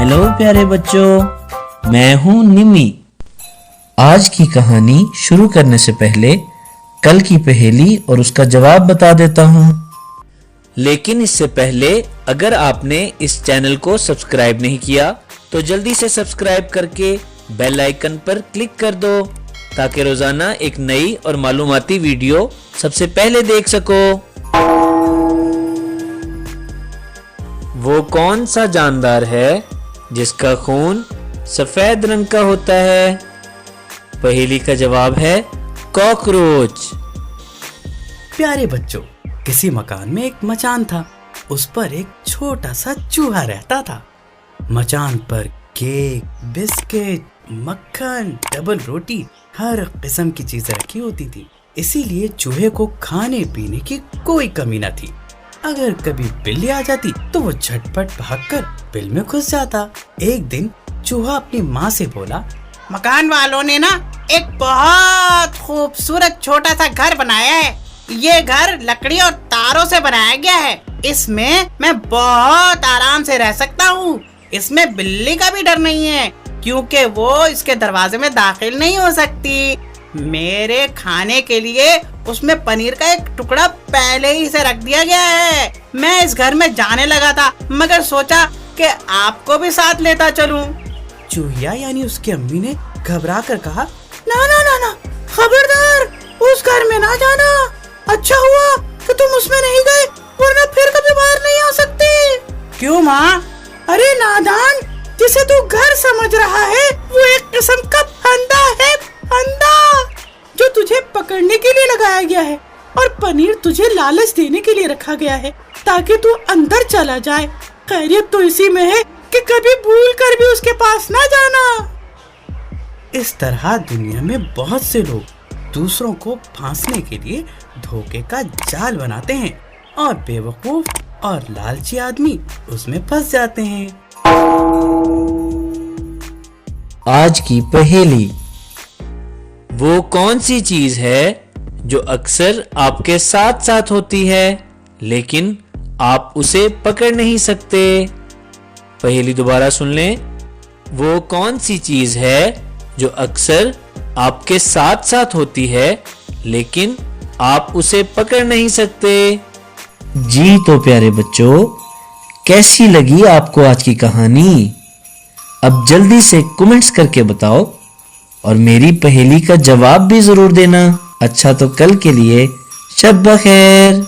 Hello प्यारे बच्चों, मैं हूँ निमी। आज की कहानी शुरू करने से पहले कल की पहेली और उसका जवाब बता देता हूँ। लेकिन इससे पहले अगर आपने इस चैनल को सब्सक्राइब नहीं किया तो जल्दी से सब्सक्राइब करके बेल आइकन पर क्लिक कर दो ताकि रोजाना एक नई और मालूमाती वीडियो सबसे पहले देख सको। वो कौन सा जानदार है जिसका खून सफेद रंग का होता है? पहेली का जवाब है कॉकरोच। प्यारे बच्चों, किसी मकान में एक मचान था। उस पर एक छोटा सा चूहा रहता था। मचान पर केक, बिस्किट, मक्खन, डबल रोटी, हर किस्म की चीजें रखी होती थी। इसीलिए चूहे को खाने पीने की कोई कमी न थी। अगर कभी बिल्ली आ जाती तो वो झटपट भागकर बिल में घुस जाता। एक दिन चूहा अपनी माँ से बोला, मकान वालों ने ना एक बहुत खूबसूरत छोटा सा घर बनाया है। ये घर लकड़ी और तारों से बनाया गया है। इसमें मैं बहुत आराम से रह सकता हूँ। इसमें बिल्ली का भी डर नहीं है क्योंकि वो इसके दरवाजे में दाखिल नहीं हो सकती। मेरे खाने के लिए उसमें पनीर का एक टुकड़ा पहले ही से रख दिया गया है। मैं इस घर में जाने लगा था मगर सोचा कि आपको भी साथ लेता चलूं। चूहिया यानी उसकी अम्मी ने घबरा कर कहा, ना ना ना ना, खबरदार, उस घर में ना जाना। अच्छा हुआ कि तुम उसमें नहीं गए, वरना फिर कभी बाहर नहीं आ सकते। क्यों माँ? अरे नादान, जिसे तू घर समझ रहा है वो एक किस्म का फंदा है, फंदा, जो तुझे पकड़ने के लिए लगाया गया है और पनीर तुझे लालच देने के लिए रखा गया है ताकि तू अंदर चला जाए। खैरियत तो इसी में है कि कभी भूल कर भी उसके पास ना जाना। इस तरह दुनिया में बहुत से लोग दूसरों को फांसने के लिए धोखे का जाल बनाते हैं और बेवकूफ और लालची आदमी उसमें फंस जाते हैं। आज की पहेली, वो कौन सी चीज है जो अक्सर आपके साथ साथ होती है लेकिन आप उसे पकड़ नहीं सकते? पहेली दोबारा सुन लें। वो कौन सी चीज है जो अक्सर आपके साथ साथ होती है लेकिन आप उसे पकड़ नहीं सकते? जी तो प्यारे बच्चों, कैसी लगी आपको आज की कहानी? अब जल्दी से कमेंट्स करके बताओ और मेरी पहेली का जवाब भी जरूर देना। अच्छा तो कल के लिए शब बखैर।